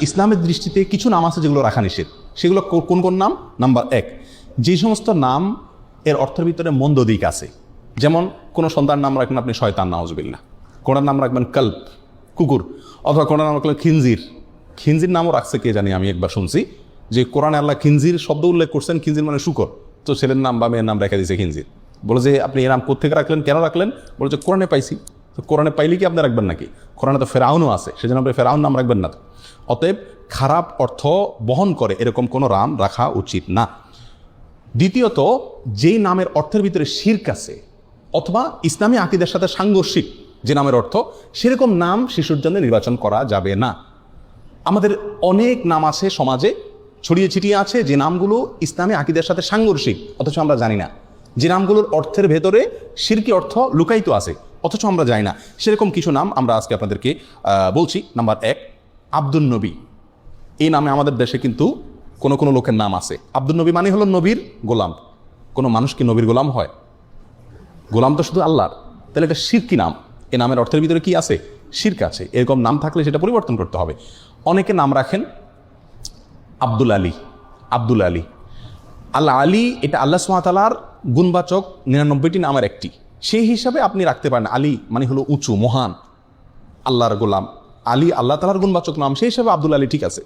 ইসলামের দৃষ্টিতে কিছু নাম আছে যেগুলো রাখা নিষেধ। সেগুলো কোন কোন নাম? নাম্বার 1, যে সমস্ত নাম এর অর্থের ভিতরে মন্দ দিক আছে। যেমন কোনো সন্তান নাম রাখবেন আপনি শয়তান, নাউজুবিল্লাহ। কোনার নাম রাখবেন কল্প, কুকুর, অথবা কোনার নাম রাখলেন খিনজির। খিনজির নামও রাখছে কে জানি, আমি একবার শুনছি যে কোরআনে আল্লাহ খিনজির শব্দ উল্লেখ করছেন। খিনজির মানে শুকর, তো ছেলের নাম বা মেয়ের নাম রেখে দিয়েছে খিনজির। বলে যে আপনি এই নাম কোথেকে রাখলেন, কেন রাখলেন? বলে যে কোরআনে পাইছি। তো কোরআনে পাইলে কি আপনি রাখবেন নাকি? কোরআনে তো ফেরাউনও আছে, সেজন্য আপনি ফেরাউন নাম রাখবেন না। অতএব খারাপ অর্থ বহন করে এরকম কোনো নাম রাখা উচিত না। দ্বিতীয়ত, যেই নামের অর্থের ভিতরে শিরক আছে অথবা ইসলামী আকীদার সাথে সাংঘর্ষিক যে নামের অর্থ, সেরকম নাম শিশুর জন্য নির্বাচন করা যাবে না। আমাদের অনেক নাম আছে সমাজে ছড়িয়ে ছিটিয়ে আছে, যে নামগুলো ইসলামী আকীদার সাথে সাংঘর্ষিক, অথচ আমরা জানি না। যে নামগুলোর অর্থের ভেতরে শিরকি অর্থ লুকায়িত আছে, অথচ আমরা জানি না। সেরকম কিছু নাম আমরা আজকে আপনাদেরকে বলছি। নাম্বার 1, আব্দুল নবী। এই নামে আমাদের দেশে কিন্তু কোনো কোনো লোকের নাম আছে। আব্দুল নবী মানে হলো নবীর গোলাম। কোনো মানুষ কি নবীর গোলাম হয়? গোলাম তো শুধু আল্লাহর। তাহলে এটা শিরকি নাম। এই নামের অর্থের ভিতরে কি আছে? শিরক আছে। এরকম নাম থাকলে সেটা পরিবর্তন করতে হবে। অনেকে নাম রাখেন আব্দুল আলী। আব্দুল আলী, আল্লাহ আলী, এটা আল্লাহ সুবহানাহু ওয়া তাআলার গুণবাচক 99টি নামের একটি। সেই হিসাবে আপনি রাখতে পারেন। আলী মানে হলো উঁচু, মহান, আল্লাহর গোলাম। আলী আল্লাহ তাআলার গুণবাচক নাম, সেই হিসাবে আব্দুল আলী ঠিক আছে।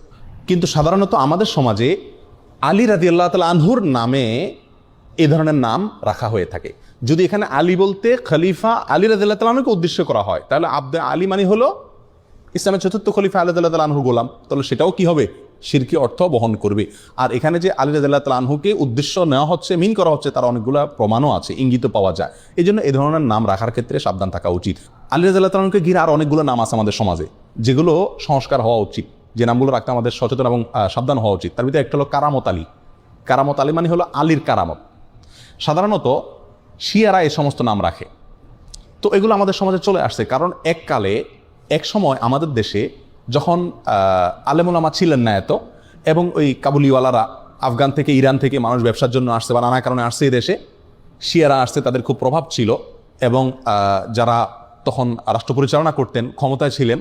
কিন্তু সাধারণত আমাদের সমাজে আলী রাদিয়াল্লাহু তাআলা আনহুর নামে এ ধরনের নাম রাখা হয়ে থাকে। যদি এখানে আলী বলতে খলিফা আলী রাদিয়াল্লাহু তাআলা আনহুকে উদ্দেশ্য করা হয়, তাহলে আলী মানে হলো ইসলামের চতুর্থ খলিফা আলী রাদিয়াল্লাহু তাআলা আনহুর গোলাম, তাহলে সেটাও কি হবে? শিরকি অর্থ বহন করবে। আর এখানে যে আলী রাদিয়াল্লাহু তাআলা আনহুকে উদ্দেশ্য নেওয়া হচ্ছে, মিন করা হচ্ছে, তার অনেকগুলো প্রমাণও আছে, ইঙ্গিত পাওয়া যায়। এই জন্য এই ধরনের নাম রাখার ক্ষেত্রে সাবধান থাকা উচিত। আলী রাদিয়াল্লাহু তাআলা আনহুকে ঘিরে আর অনেকগুলো নাম আছে আমাদের সমাজে, যেগুলো সংস্কার হওয়া উচিত, যে নামগুলো রাখতে আমাদের সচেতন এবং সাবধান হওয়া উচিত। তার ভিতরে একটা হলো কারামত আলী। কারামত আলী মানে হলো আলীর কারামত। সাধারণত শিয়ারা এই সমস্ত নাম রাখে। তো এগুলো আমাদের সমাজে চলে আসছে, কারণ এক সময় আমাদের দেশে যখন আলেমুল আমা ছিলেন না এত, এবং ওই কাবুলিওয়ালারা আফগান থেকে, ইরান থেকে মানুষ ব্যবসার জন্য আসছে বা নানা কারণে আসছে এই দেশে, শিয়ারা আসছে, তাদের খুব প্রভাব ছিল, এবং যারা তখন রাষ্ট্র পরিচালনা করতেন, ক্ষমতায় ছিলেন,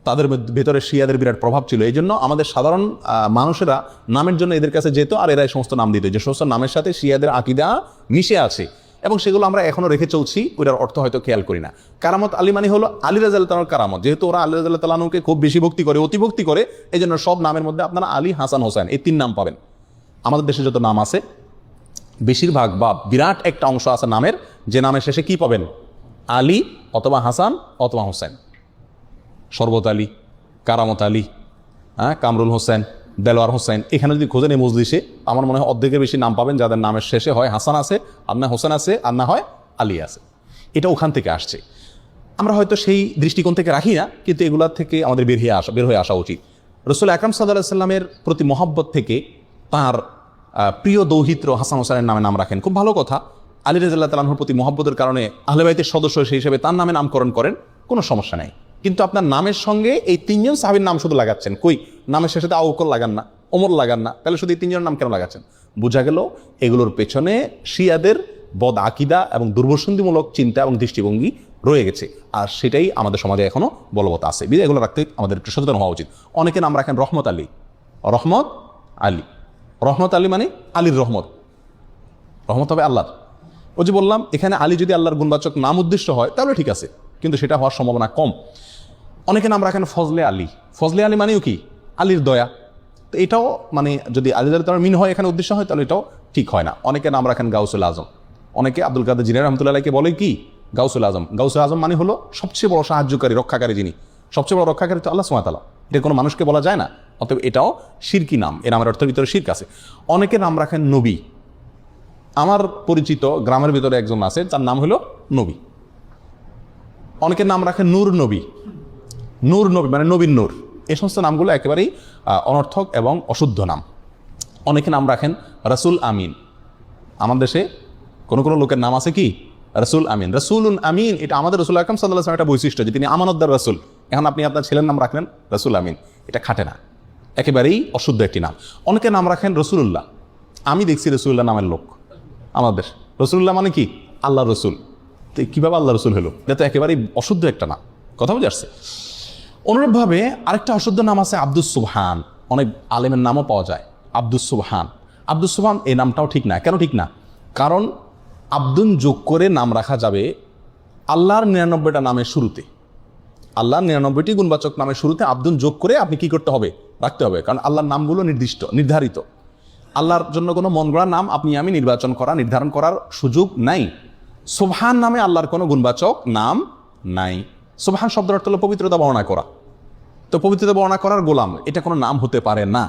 তাদের ভেতরে শিয়াদের বিরাট প্রভাব ছিল। এই জন্য আমাদের সাধারণ মানুষেরা নামের জন্য এদের কাছে যেত, আর এরা এই সমস্ত নাম দিত যে সমস্ত নামের সাথে শিয়াদের আকীদা মিশে আছে, এবং সেগুলো আমরা এখনো রেখে চলছি, ওইটার অর্থ হয়তো খেয়াল করি না। কারামত আলী মানে হলো আলী রাদিয়াল্লাহু তাআলার কারামত। যেহেতু ওরা আলী রাদিয়াল্লাহু তাআলা আনহুকে খুব বেশি ভক্তি করে, অতিভক্তি করে, এই জন্য সব নামের মধ্যে আপনারা আলী, হাসান, হোসেন এই 3 নাম পাবেন। আমাদের দেশে যত নাম আছে বেশিরভাগ বা বিরাট একটা অংশ আছে নামের, যে নামের শেষে কি পাবেন? আলী অথবা হাসান অথবা হোসেন। শরবত আলী, কারামত আলী, কামরুল হোসেন, দেলোয়ার হোসেন। এখানে যদি খোঁজেন এই মজলিসে, আমার মনে হয় অর্ধেকের বেশি নাম পাবেন যাদের নামের শেষে হয় হাসান আছে, আর না হোসেন আছে, আর না হয় আলী আছে। এটা ওখান থেকে আসছে। আমরা হয়তো সেই দৃষ্টিকোণ থেকে রাখি না, কিন্তু এগুলার থেকে আমাদের বের হয়ে আসা উচিত। রাসূল আকরাম সাল্লাল্লাহু আলাইহি ওয়াসাল্লামের প্রতি মহব্বত থেকে তার প্রিয় দৌহিত্র হাসান হোসেনের নামে নাম রাখেন, খুব ভালো কথা। আলী রাদিয়াল্লাহু তাআলা আনহুর প্রতি মহব্বতের কারণে আহলে বাইতের সদস্য সেই হিসেবে তার নামে নামকরণ করেন, কোনো সমস্যা নাই। কিন্তু আপনার নামের সঙ্গে এই 3 জন সাহাবীর নাম শুধু লাগাচ্ছেন, কই নামের শেষে তো আবু বকর লাগান না, ওমর লাগান না, তাহলে শুধু এই 3 জনের নাম কেন লাগাচ্ছেন? বোঝা গেল এগুলোর পেছনে শিয়াদের বদ আকীদা এবং দুর্বসন্ধিমূলক চিন্তা এবং দৃষ্টিভঙ্গি রয়ে গেছে, আর সেটাই আমাদের সমাজে এখনো বলবৎ আছে। বিধায় এগুলো রাখতে আমাদের একটু সচেতন হওয়া উচিত। অনেকে নাম রাখেন রহমত আলী। রহমত আলী, রহমত আলী মানে আলীর রহমত। রহমত হবে আল্লাহর। ও যে বললাম, এখানে আলী যদি আল্লাহর গুণবাচক নাম উদ্দেশ্য হয় তাহলে ঠিক আছে, কিন্তু সেটা হওয়ার সম্ভাবনা কম। অনেকে নাম রাখেন ফজলে আলী। ফজলে আলী মানেও কি? আলীর দয়া। তো এটাও মানে যদি আলী তার মিন হয় এখানে উদ্দেশ্য হয়, তাহলে এটাও ঠিক হয় না। অনেকে নাম রাখেন গাউসুল আজম। অনেকে আব্দুল কাদের জিলানী রাহমাতুল্লাহ আলাইহিকে বলে কি? গাউসুল আজম। গাউসুল আজম মানে হলো সবচেয়ে বড় সাহায্যকারী, রক্ষাকারী। যিনি সবচেয়ে বড় রক্ষাকারী তো আল্লাহ সুবহানাহু ওয়া তাআলা। এটা কোনো মানুষকে বলা যায় না, অতএব এটাও শিরকি নাম। এর নামের অর্থের ভিতরে শিরক আছে। অনেকে নাম রাখেন নবী। আমার পরিচিত গ্রামের ভিতরে একজন আছে, তার নাম হলো নবী। অনেকের নাম রাখেন নূর নবী। নূর নবী মানে নবীর নূর। এই সমস্ত নামগুলো একেবারেই অনর্থক এবং অশুদ্ধ নাম। অনেকে নাম রাখেন রাসূল আমিন। আমার দেশে কোনো কোনো লোকের নাম আছে কি? রাসূল আমিন। রাসূলুন আমিন, এটা আমাদের রাসূল আকরাম সাল্লাল্লাহু আলাইহি ওয়াসাল্লাম একটা বৈশিষ্ট্য, যে তিনি আমানতদার রাসূল। এখন আপনি আপনার ছেলের নাম রাখলেন রাসূল আমিন, এটা খাটে না, একেবারেই অশুদ্ধ একটি নাম। অনেকে নাম রাখেন রসুলুল্লাহ। আমি দেখছি রসুলুল্লাহ নামের লোক আমাদের। রসুলুল্লাহ মানে কি? আল্লাহ রসুল। তো কীভাবে আল্লাহ রসুল হলো? এটা তো একেবারেই অশুদ্ধ একটা নাম। কথা বুঝে আসছে? অনুরূপভাবে আরেকটা অশুদ্ধ নাম আছে আব্দুস সুবহান, অনেক আলেমের নামও পাওয়া যায় আব্দুস সুবহান। আব্দুস সুবহান এই নামটাও ঠিক না। কেন ঠিক না? কারণ আব্দুন যোগ করে নাম রাখা যাবে আল্লাহর 99টা নামের শুরুতে। আল্লাহর 99টি গুণবাচক নামের শুরুতে আব্দুন যোগ করে আপনি কি করতে হবে? রাখতে হবে, কারণ আল্লাহর নামগুলো নির্ধারিত। আল্লাহর জন্য কোনো মন গড়া নাম আপনি আমি নির্ধারণ করার সুযোগ নাই। সুবহান নামে আল্লাহর কোনো গুণবাচক নাম নাই। সুবহান শব্দের অর্থ হলো পবিত্রতা বর্ণনা করা। তো পবিত্রতা বর্ণনা করার গোলাম, এটা কোনো নাম হতে পারে না,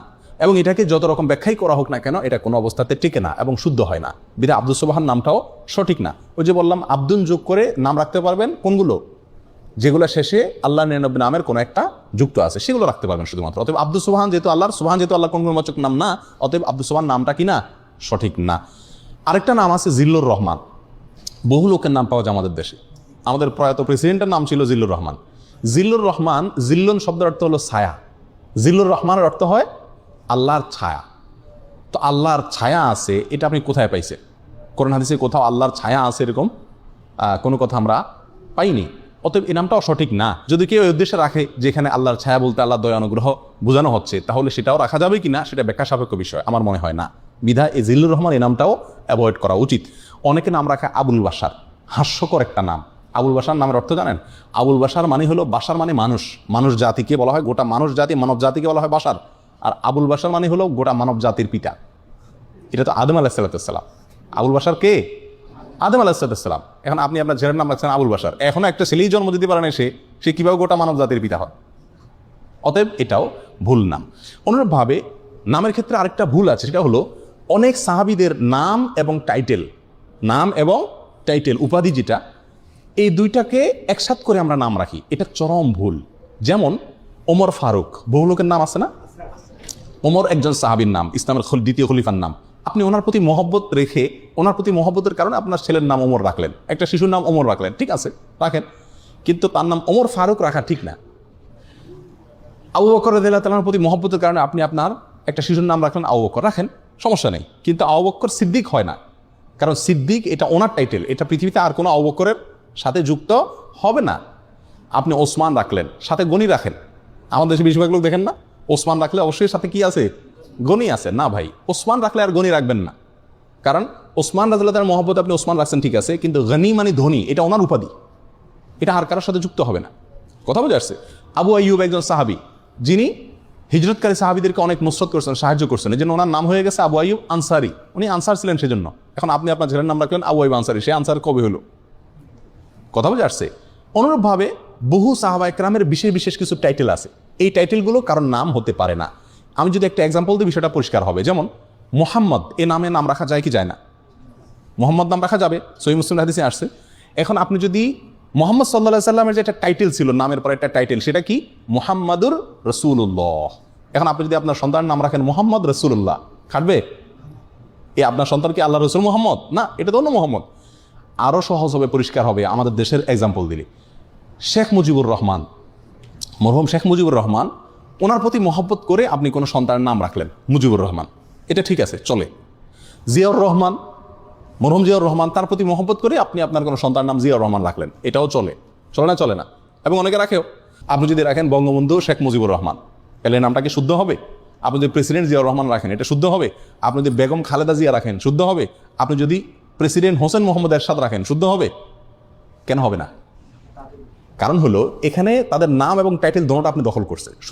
এবং এটাকে যত রকম ব্যাখ্যাই করা হোক না কেন এটা কোনো অবস্থাতে টিকে না এবং শুদ্ধ হয় না। বিধায় আব্দুস সুবহান নামটাও সঠিক না। ওই যে বললাম আব্দুন যোগ করে নাম রাখতে পারবেন কোনগুলো? যেগুলো শেষে আল্লাহ 99 নামের কোনো একটা যুক্ত আছে সেগুলো রাখতে পারবেন শুধুমাত্র। অতএব আব্দুস সুবহান যেহেতু আল্লাহর, সুবহান যেহেতু আল্লাহর কোন গুণবাচক নাম না, অতএব আব্দুস সুবহান নামটা কি না? সঠিক না। আরেকটা নাম আছে জিল্লুর রহমান। বহু লোকের নাম পাওয়া যায় আমাদের দেশে। আমাদের প্রয়াত প্রেসিডেন্টের নাম ছিল জিল্লুর রহমান। জিল্লুর রহমান, জিল্লুন শব্দের অর্থ হলো ছায়া। জিল্লুর রহমানের অর্থ হয় আল্লাহর ছায়া। তো আল্লাহর ছায়া আছে, এটা আপনি কোথায় পাইছেন? কোরআন হাদিসে কোথাও আল্লাহর ছায়া আছে এরকম কোনো কথা আমরা পাইনি। অতএব এই নামটাও সঠিক না। যদি কেউ এই উদ্দেশ্যে রাখে যেখানে আল্লাহর ছায়া বলতে আল্লাহর দয়া অনুগ্রহ বোঝানো হচ্ছে, তাহলে সেটাও রাখা যাবে কিনা সেটা ব্যাখ্যা সাপেক্ষ বিষয়, আমার মনে হয় না। বিধায় এই জিল্লুর রহমান এই নামটাও অ্যাভয়েড করা উচিত। অনেকে নাম রাখে আবুল বাশার, হাস্যকর একটা নাম। আবুল বাশার নামের অর্থ জানেন? আবুল বাশার মানে হলো, বাশার মানে মানুষ, মানুষ জাতিকে বলা হয়, গোটা মানুষ জাতি, মানব জাতিকে বলা হয় বাশার। আর আবুল বাশার মানে হলো গোটা মানব জাতির পিতা। এটা তো আদম আলাইহিসসালাম। আবুল বাশার কে? আদম আলাইহিসসালাম। এখন আপনি আপনার ছেলের নাম রাখছেন আবুল বাশার, এখনো একটা ছেলেই জন্ম দিতে পারে না, সে কিভাবে গোটা মানব জাতির পিতা হয়? অতএব এটাও ভুল নাম। অনুরূপভাবে নামের ক্ষেত্রে আরেকটা ভুল আছে, সেটা হলো অনেক সাহাবীদের নাম এবং টাইটেল উপাধি যেটা, এই দুইটাকে একসাথ করে আমরা নাম রাখি, এটা চরম ভুল। যেমন ওমর ফারুক, বহু লোকের নাম আছে না? ওমর একজন সাহাবীর নাম, ইসলামের দ্বিতীয় খলিফার নাম। আপনি ওনার প্রতি মহব্বত রেখে, ওনার প্রতি মহব্বতের কারণে আপনার ছেলের নাম ওমর রাখলেন, একটা শিশুর নাম ওমর রাখলেন, ঠিক আছে রাখেন, কিন্তু তার নাম ওমর ফারুক রাখা ঠিক না। আবু বকর রাদিয়াল্লাহু তাআলার প্রতি মহব্বতের কারণে আপনি আপনার একটা শিশুর নাম রাখলেন আবু বকর, রাখেন, সমস্যা নেই, কিন্তু আবু বকর সিদ্দিক হয় না, কারণ সিদ্দিক এটা ওনার টাইটেল, এটা পৃথিবীতে আর কোনো আবু বকরের সাথে যুক্ত হবে না। আপনি ওসমান রাখলেন, সাথে গনি রাখেন। আমাদের দেশে বেশিরভাগ লোক দেখেন না, ওসমান রাখলে অবশ্যই সাথে কি আছে? গনি আছে। না ভাই, ওসমান রাখলে আর গনি রাখবেন না, কারণ ওসমান রাদিয়াল্লাহু তাআলার মহব্বত আপনি ওসমান রাখছেন ঠিক আছে, কিন্তু গনি মানে ধনী, এটা ওনার উপাধি, এটা আর কারোর সাথে যুক্ত হবে না। কথা বোঝা যাচ্ছে? আবু আইয়ুব একজন সাহাবী, যিনি হিজরতকারী সাহাবীদেরকে অনেক নুসরত করছেন, সাহায্য করছেন, এই জন্য ওনার নাম হয়ে গেছে আবু আইয়ুব আনসারি। উনি আনসার ছিলেন সেজন্য। এখন আপনি আপনার ছেলের নাম রাখলেন আবু আইয়ুব আনসারি, সে আনসার কবে হলো? কথা বোঝা যাচ্ছে? অনুরূপভাবে বহু সাহাবা একরামের বিশেষ বিশেষ কিছু টাইটেল আছে, এই টাইটেলগুলো কারোর নাম হতে পারে না। আমি যদি একটা এক্সাম্পল দিই বিষয়টা পরিষ্কার হবে। যেমন মোহাম্মদ, এ নামে নাম রাখা যায় কি যায় না? মোহাম্মদ নাম রাখা যাবে, সহিহ মুসলিম হাদিসে আসছে। এখন আপনি যদি মোহাম্মদ সাল্লাল্লাহু আলাইহি সাল্লামের যে একটা টাইটেল ছিল, নামের পর একটা টাইটেল, সেটা কি? মুহাম্মাদুর রাসূলুল্লাহ। এখন আপনি যদি আপনার সন্তানের নাম রাখেন মোহাম্মদ রাসূলুল্লাহ, খাটবে? আপনার সন্তান কি আল্লাহ রসুল মোহাম্মদ? না, এটা তো অন্য মোহাম্মদ। আরও সহজ হবে, পরিষ্কার হবে আমাদের দেশের এক্সাম্পল দিলে। শেখ মুজিবুর রহমান, মরহুম শেখ মুজিবুর রহমান, ওনার প্রতি মহব্বত করে আপনি কোনো সন্তানের নাম রাখলেন মুজিবুর রহমান, এটা ঠিক আছে, চলে। জিয়াউর রহমান, মরহুম জিয়াউর রহমান, তার প্রতি মহব্বত করে আপনি আপনার কোনো সন্তানের নাম জিয়াউর রহমান রাখলেন, এটাও চলে। চলে না? চলে না। এবং অনেকে রাখেও। আপনি যদি রাখেন বঙ্গবন্ধু শেখ মুজিবুর রহমান, তাহলে নামটা কি শুদ্ধ হবে? আপনি যদি প্রেসিডেন্ট জিয়াউর রহমান রাখেন, এটা শুদ্ধ হবে? আপনি যদি বেগম খালেদা জিয়া রাখেন, শুদ্ধ হবে? আপনি যদি প্রেসিডেন্ট হোসেন মোহাম্মদ এরশাদ রাখেন, শুদ্ধ হবে? কেন হবে না? কারণ হলো এখানে তাদের নাম এবং টাইটেল দুটোটা আপনি দখল করছেন।